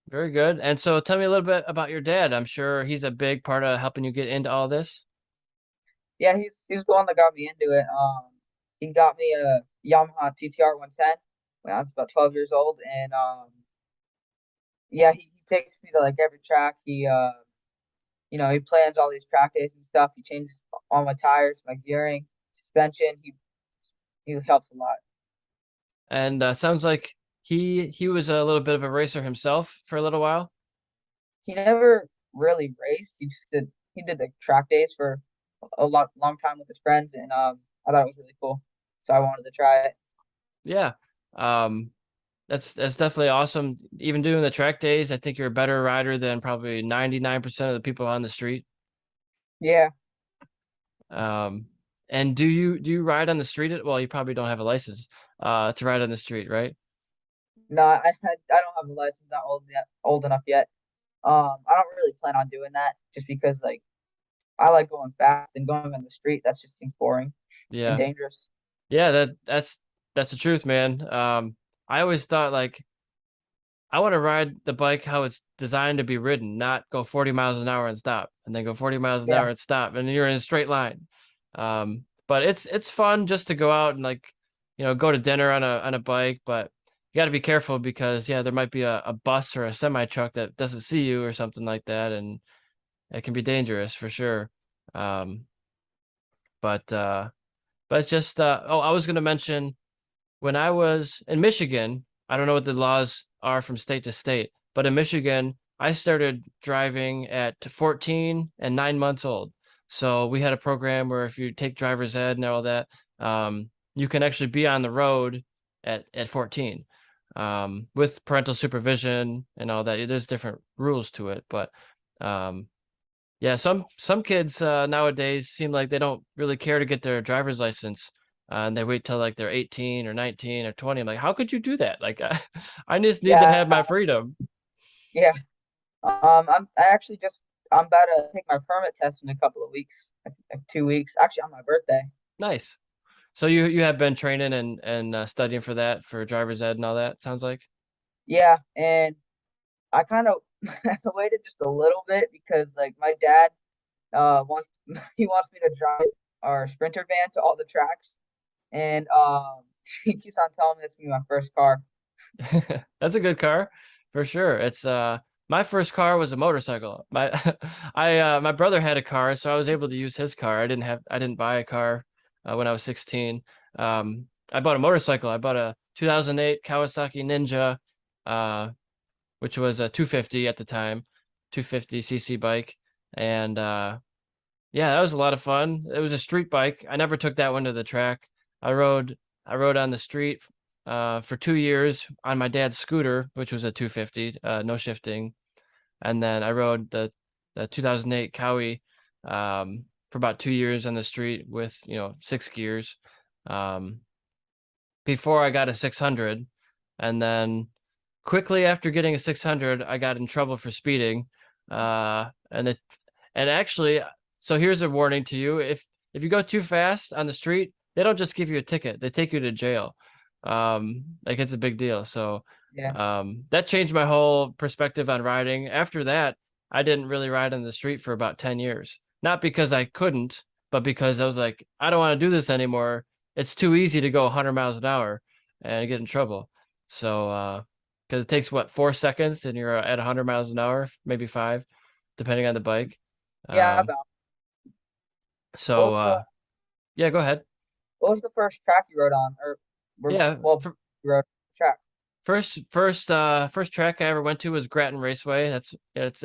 Very good. And so tell me a little bit about your dad. I'm sure he's a big part of helping you get into all this. yeah, he's the one that got me into it. He got me a Yamaha TTR 110 when I was about 12 years old, and Yeah, he takes me to like every track. He plans all these track days and stuff. He changes all my tires, my gearing, suspension. He helps a lot. And sounds like he was a little bit of a racer himself for a little while. He never really raced. He did the track days for a long time with his friends, and I thought it was really cool, so I wanted to try it. Yeah. Um, that's definitely awesome. Even doing the track days, I think you're a better rider than probably 99% of the people on the street. Yeah, Um, and do you ride on the street? Well, you probably don't have a license to ride on the street, right? no, I don't have a license. Not old enough yet. I don't really plan on doing that just because like I like going fast and going on the street. That's just seems boring and Yeah. dangerous. Yeah, that's the truth, man. I always thought like I want to ride the bike how it's designed to be ridden, not go 40 miles an hour and stop, and then go 40 miles an Yeah, hour and stop, and you're in a straight line. But it's fun just to go out and like, go to dinner on a bike, but you got to be careful because yeah, there might be a bus or a semi truck that doesn't see you or something like that, and it can be dangerous for sure. Um, but it's just oh, I was gonna mention when I was in Michigan, I don't know what the laws are from state to state, but in Michigan, I started driving at 14 and 9 months old. So we had a program where if you take driver's ed and all that, you can actually be on the road at 14, with parental supervision and all that. There's different rules to it, but um, yeah, some kids nowadays seem like they don't really care to get their driver's license, and they wait till like they're 18 or 19 or 20. I'm like, how could you do that? Like, I just need to have yeah, my freedom. yeah. I'm about to take my permit test in a couple of weeks, like 2 weeks. Actually, on my birthday. Nice. So you have been training and studying for that for driver's ed and all that. Sounds like. Yeah, and I kind of waited just a little bit because like my dad wants he wants me to drive our Sprinter van to all the tracks, and he keeps on telling me it's gonna be my first car. That's a good car for sure. It's my first car was a motorcycle. My brother had a car, so I was able to use his car. I didn't buy a car when I was 16. I bought a motorcycle. I bought a 2008 Kawasaki Ninja, uh which was a 250 at the time, 250cc bike. And yeah, that was a lot of fun. It was a street bike. I never took that one to the track. I rode I rode on the street for 2 years on my dad's scooter, which was a 250, no shifting. And then I rode the 2008 Cowie for about 2 years on the street with, 6 gears. Um, before I got a 600, and then quickly after getting a 600, I got in trouble for speeding. And actually, so here's a warning to you: if you go too fast on the street, they don't just give you a ticket; they take you to jail. Like it's a big deal. So Yeah, that changed my whole perspective on riding. After that, I didn't really ride on the street for about 10 years. Not because I couldn't, but because I was like, I don't want to do this anymore. It's too easy to go 100 miles an hour and get in trouble. So, because it takes what, 4 seconds and you're at 100 miles an hour, maybe five, depending on the bike. yeah. Um, About what so, was the yeah, go ahead. what was the first track you rode on, or Yeah, well, you rode track? first track I ever went to was Grattan Raceway. It's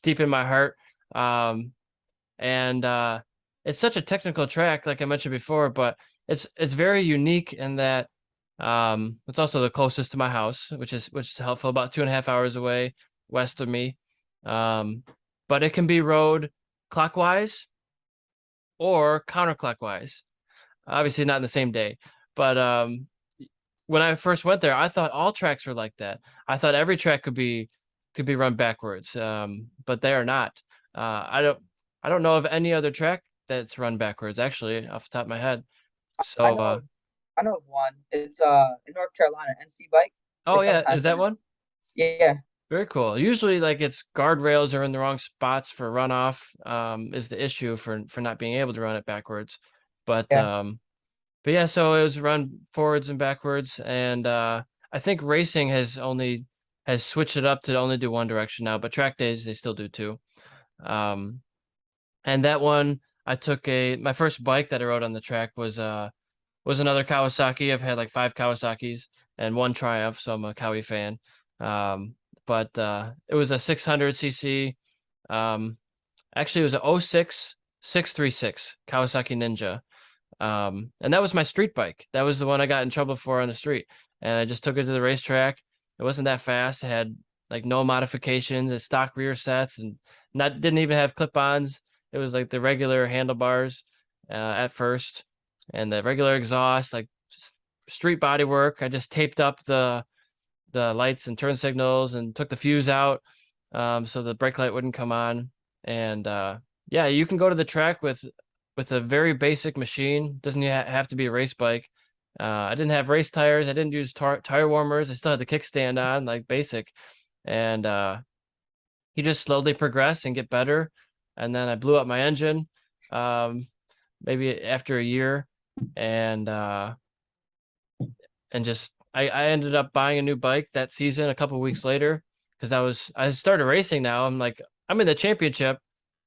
deep in my heart. Um, and it's such a technical track, like I mentioned before, but it's very unique in that it's also the closest to my house, which is helpful, about 2.5 hours away west of me. Um, but it can be rode clockwise or counterclockwise. Obviously not in the same day, but when I first went there, I thought all tracks were like that. I thought every track could be run backwards, but they are not. I don't know of any other track that's run backwards, actually, off the top of my head. I So, know of I know of one. It's in North Carolina, NC Bike. They oh yeah, sometimes is run that it. one? Yeah, Very cool. Usually, like it's guardrails are in the wrong spots for runoff, is the issue for not being able to run it backwards. But yeah. um, but yeah, so it was run forwards and backwards, and I think racing has only has switched it up to only do one direction now, but track days they still do two. Um, and that one I took my first bike that I rode on the track was another Kawasaki. I've had like 5 Kawasaki's and one Triumph, so I'm a Kawi fan. Um, but it was a 600cc. Um, actually, it was a '06 636 Kawasaki Ninja. And that was my street bike. That was the one I got in trouble for on the street. And I just took it to the racetrack. It wasn't that fast. It had like no modifications, it stock rear sets, and not didn't even have clip-ons. It was like the regular handlebars at first, and the regular exhaust, like street body work. I just taped up the lights and turn signals and took the fuse out, so the brake light wouldn't come on. And yeah, you can go to the track with a very basic machine. Doesn't have to be a race bike. I didn't have race tires. I didn't use tire warmers. I still had the kickstand on, like basic. And you just slowly progress and get better. And then I blew up my engine, um, maybe after a year, and just I ended up buying a new bike that season a couple weeks later because I started racing now. I'm like, I'm in the championship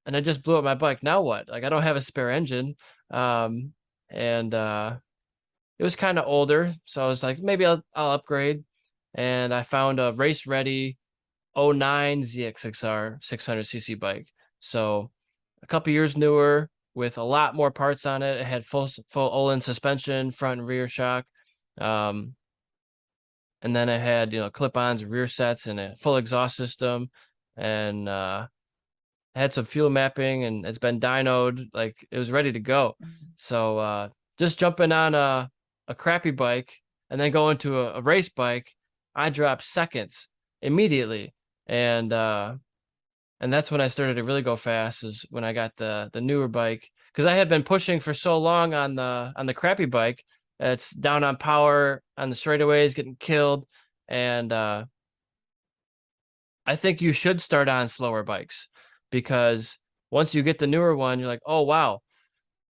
and I just blew up my bike. Now what? Like I don't have a spare engine. Um, and it was kind of older, so I was like, maybe I'll upgrade. And I found a race ready '09 ZX6R 600cc bike. So a couple years newer with a lot more parts on it. It had full Olin suspension, front and rear shock. Um, and then it had, clip-ons, rear sets, and a full exhaust system, and had some fuel mapping, and it's been dynoed, like it was ready to go. So just jumping on a crappy bike and then going to a race bike, I dropped seconds immediately, and that's when I started to really go fast. Is when I got the newer bike, because I had been pushing for so long on the crappy bike. It's down on power on the straightaways, getting killed, and I think you should start on slower bikes because once you get the newer one, you're like, oh wow,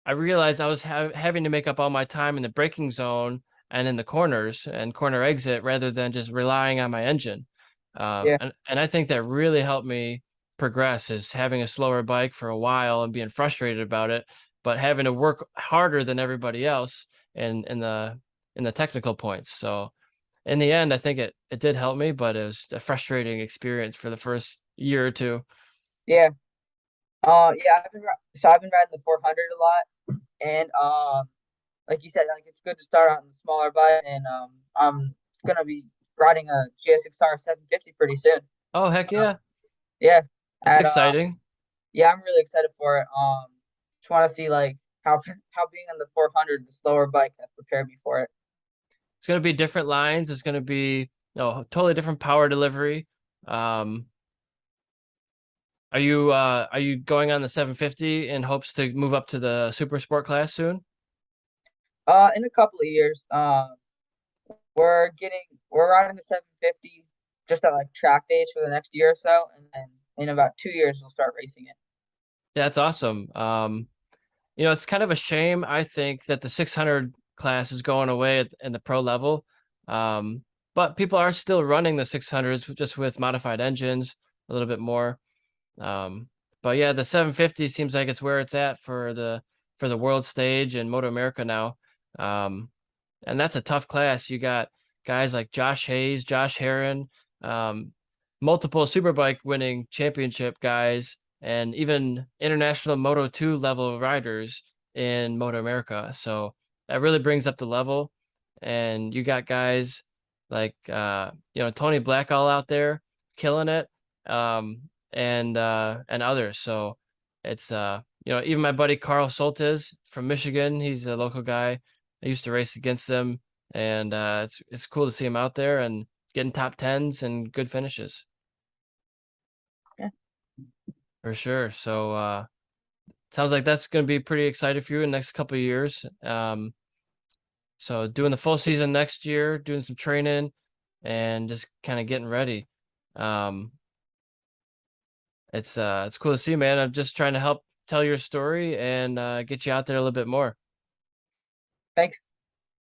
I realized I was having to make up all my time in the braking zone and in the corners and corner exit rather than just relying on my engine. Yeah, And I think that really helped me progress is having a slower bike for a while and being frustrated about it, but having to work harder than everybody else in the technical points. So in the end, I think it did help me, but it was a frustrating experience for the first year or two. yeah. Yeah, I've been riding the 400 a lot, and like you said, like it's good to start on the smaller bike, and I'm gonna be riding a GSXR 750 pretty soon. Oh, heck So yeah. yeah, That's at exciting. yeah, I'm really excited for it. Just want to see like how being on the 400, the slower bike, has prepared me for it. It's going to be different lines. It's going to be totally different power delivery. Um, are you going on the 750 in hopes to move up to the super sport class soon? In a couple of years, we're riding the 750 just at like track days for the next year or so, and then in about 2 years we'll start racing it. Yeah, that's awesome. It's kind of a shame, I think, that the 600 class is going away in the pro level. Um, but people are still running the 600s just with modified engines a little bit more. Um, but yeah, the 750 seems like it's where it's at for the world stage and Moto America now. Um, and that's a tough class. You got guys like Josh Hayes, Josh Heron, um, multiple Superbike winning championship guys, and even international Moto 2 level riders in Moto America. So that really brings up the level. And you got guys like Tony Blackall out there killing it, and others. So it's even my buddy Carl Soltes from Michigan. He's a local guy. I used to race against him, and it's cool to see him out there and getting top tens and good finishes Yeah, for sure. So sounds like that's going to be pretty exciting for you in the next couple of years. So doing the full season next year, doing some training, and just kind of getting ready. Um, it's cool to see, man. I'm just trying to help tell your story and get you out there a little bit more. thanks.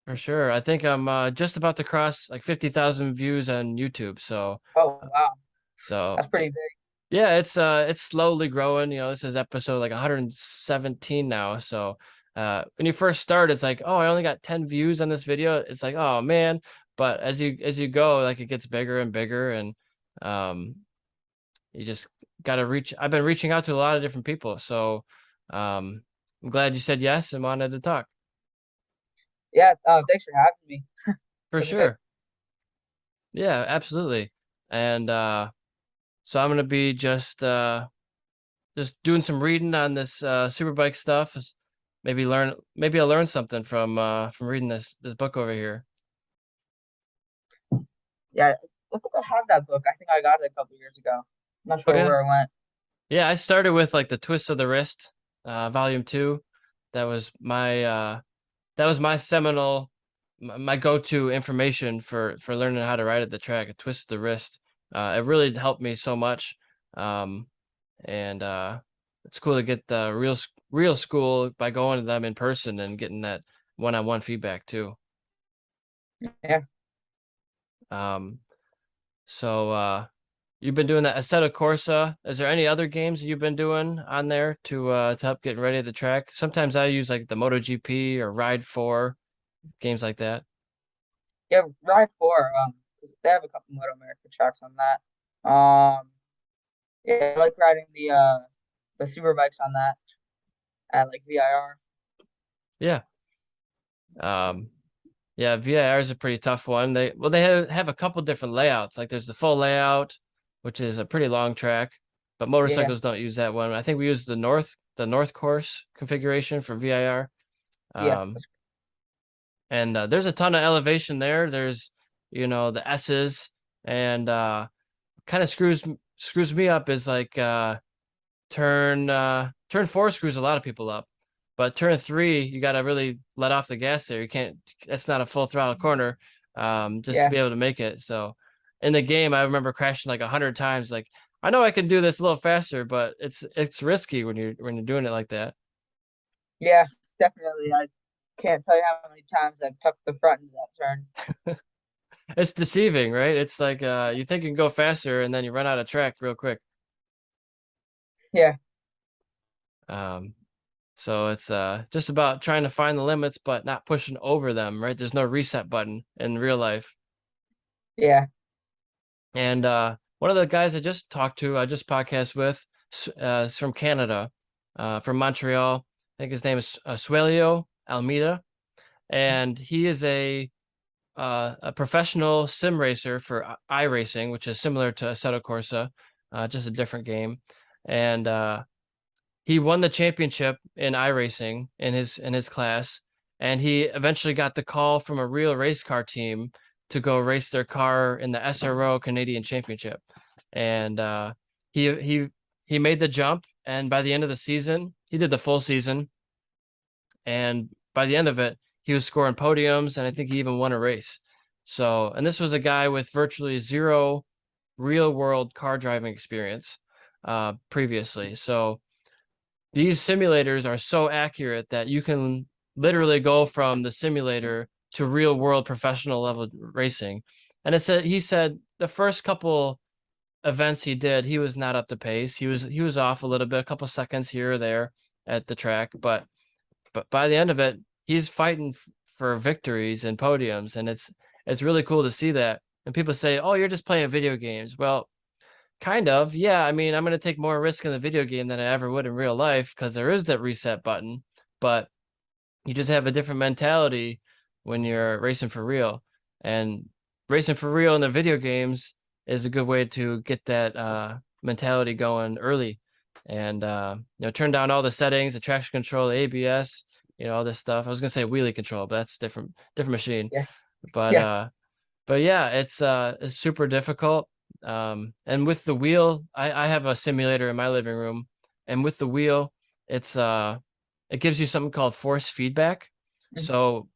For sure. I think I'm just about to cross like 50,000 views on YouTube. Oh wow, So that's pretty big. yeah, it's slowly growing. This is episode like 117 now. So when you first start, it's like, oh, I only got 10 views on this video. It's like, oh man. But as you go, like it gets bigger and bigger, and um you just gotta reach. I've been reaching out to a lot of different people. So um I'm glad you said yes and wanted to talk. Yeah, thanks for having me. For It's a good. sure. Yeah, absolutely. And so I'm gonna be just doing some reading on this superbike stuff. Maybe I'll learn something from reading this book over here. Yeah, I think I have that book. I think I got it a couple years ago. I'm not Oh sure yeah. where it went. Yeah, I started with like the Twist of the Wrist, volume 2. That was my seminal, my go-to information for learning how to ride at the track. A Twist of the Wrist. It really helped me so much. Um, and it's cool to get the real school by going to them in person and getting that one-on-one feedback too. Yeah, Um, so you've been doing that Assetto Corsa. Is there any other games you've been doing on there to help getting ready at the track? Sometimes I use like the MotoGP or Ride 4, games like that. yeah, Ride 4. 'Cause they have a couple Moto America tracks on that. Yeah, I like riding the super bikes on that at like VIR. Yeah. Um, yeah, VIR is a pretty tough one. They have a couple different layouts. Like there's the full layout, which is a pretty long track, but Yeah, motorcycles don't use that one. I think we use the north course configuration for VIR. yeah, Um, and there's a ton of elevation there. There's the S's, and kind of screws me up is like turn 4 screws a lot of people up, but turn 3 you got to really let off the gas there. You can't. That's not a full throttle corner, just to yeah, be able to make it. So in the game, I remember crashing like 100 times. Like I know I can do this a little faster, but it's risky when you're doing it like that. yeah, definitely. I can't tell you how many times I've tucked the front into that turn. It's deceiving, right? It's like you think you can go faster, and then you run out of track real quick. Yeah, Um, So it's just about trying to find the limits, but not pushing over them, right? There's no reset button in real life. yeah. And one of the guys I just talked to, I just podcast with, is from Canada, from Montreal. I think his name is Suelio Almeida, and he is a professional sim racer for iRacing, which is similar to Assetto Corsa, just a different game. And he won the championship in iRacing in his class, and he eventually got the call from a real race car team to go race their car in the SRO Canadian Championship. And he he he made the jump, and by the end of the season, he did the full season, and by the end of it, he was scoring podiums, and I think he even won a race. So, and this was a guy with virtually zero real world car driving experience previously. So these simulators are so accurate that you can literally go from the simulator to real world professional level racing. And he said the first couple events he did, he was not up to pace. He was off a little bit, a couple seconds here or there at the track, but by the end of it, he's fighting for victories and podiums, and it's really cool to see that. And people say, "Oh, you're just playing video games." Well, kind of. Yeah, I mean, I'm going to take more risk in the video game than I ever would in real life because there is that reset button, but you just have a different mentality when you're racing for real. And racing for real in the video games is a good way to get that mentality going early. And turn down all the settings, the traction control, the ABS, all this stuff. I was gonna say wheelie control, but that's different machine. Yeah, But yeah, but yeah, it's super difficult. And with the wheel, I have a simulator in my living room, and with the wheel, it's it gives you something called force feedback. mhm, So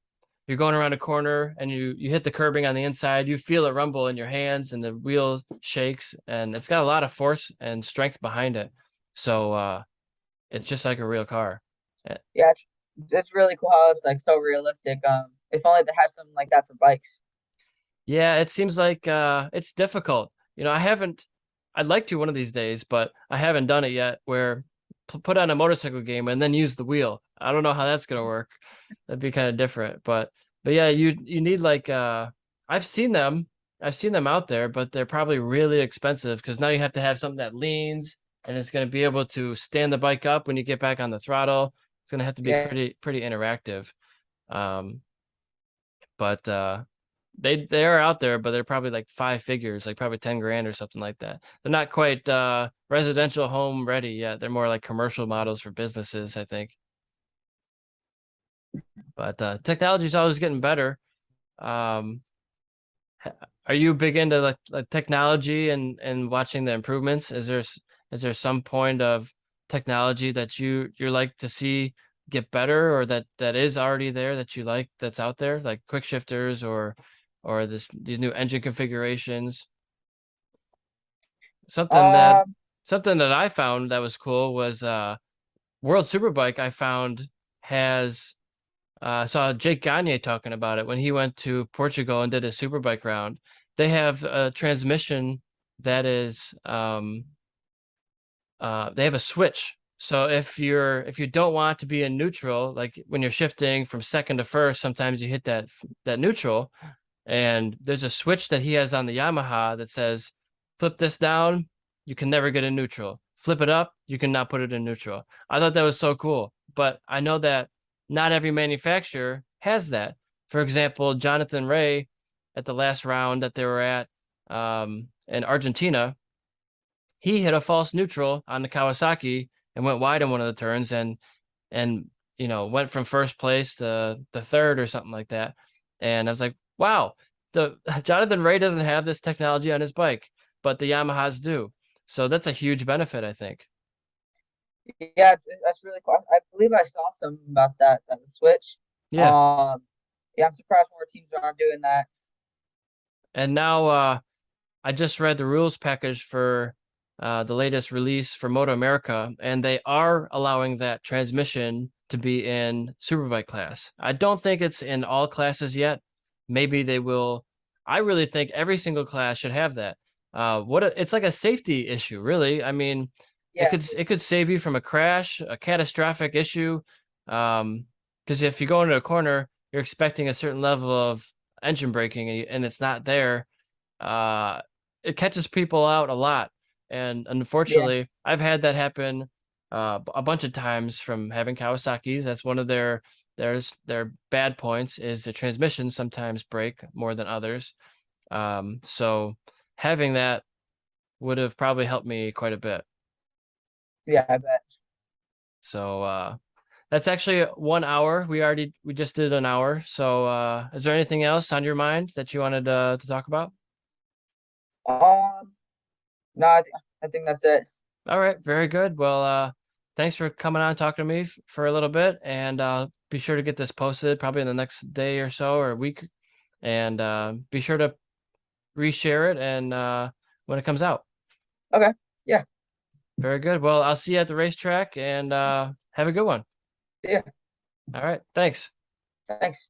you're going around a corner and you hit the curbing on the inside, you feel it rumble in your hands and the wheel shakes, and it's got a lot of force and strength behind it. So it's just like a real car. Uh, yeah. It's really cool how it's like so realistic. if only they had something like that for bikes. Yeah, it seems like it's difficult. I'd like to one of these days, but I haven't done it yet where put on a motorcycle game and then use the wheel. I don't know how that's gonna work. That'd be kind of different. But yeah, you need like I've seen them. I've seen them out there, but they're probably really expensive because now you have to have something that leans and it's gonna be able to stand the bike up when you get back on the throttle. It's gonna have to be Yeah. pretty interactive. Um, but they are out there, but they're probably like five figures, like probably 10 grand or something like that. They're not quite residential home ready yet. They're more like commercial models for businesses, I think. But technology is always getting better. Um, are you big into like technology and watching the improvements? Is there some point of technology that you like to see get better, or that is already there that you like that's out there, like quick shifters or these new engine configurations? Something that Um. something that I found that was cool was World Superbike. I found has saw Jake Gagne talking about it when he went to Portugal and did a superbike round. They have a transmission that is they have a switch. So if you don't want to be in neutral, like when you're shifting from second to first, sometimes you hit that neutral, and there's a switch that he has on the Yamaha that says, flip this down, you can never get in neutral. Flip it up, you cannot put it in neutral. I thought that was so cool, but I know that not every manufacturer has that. For example, Jonathan Ray at the last round that they were at in Argentina, he hit a false neutral on the Kawasaki and went wide in one of the turns and went from first place to the third or something like that. And I was like, wow, the Jonathan Ray doesn't have this technology on his bike, but the Yamahas do. So that's a huge benefit, I think. Yeah, that's really cool. I believe I saw something about that switch. Yeah. Um. Yeah, I'm surprised more teams aren't doing that. And now I just read the rules package for the latest release for Moto America, and they are allowing that transmission to be in Superbike class. I don't think it's in all classes yet. Maybe they will. I really think every single class should have that. It's like a safety issue, really. I mean, Yeah, it could save you from a crash, a catastrophic issue. Because if you go into a corner, you're expecting a certain level of engine braking, and it's not there. Uh, it catches people out a lot. And yeah, unfortunately, I've had that happen a bunch of times from having Kawasaki's. That's one of their bad points is the transmission sometimes break more than others. So having that would have probably helped me quite a bit. yeah. I bet. So that's actually 1 hour. We just did an hour. So is there anything else on your mind that you wanted to talk about? No, I think that's it. All right, very good. Well, thanks for coming on and talking to me for a little bit, and be sure to get this posted probably in the next day or so or a week, and be sure to reshare it and when it comes out. Okay. Yeah. Very good. Well, I'll see you at the racetrack, and have a good one. Yeah. All right, thanks. Thanks.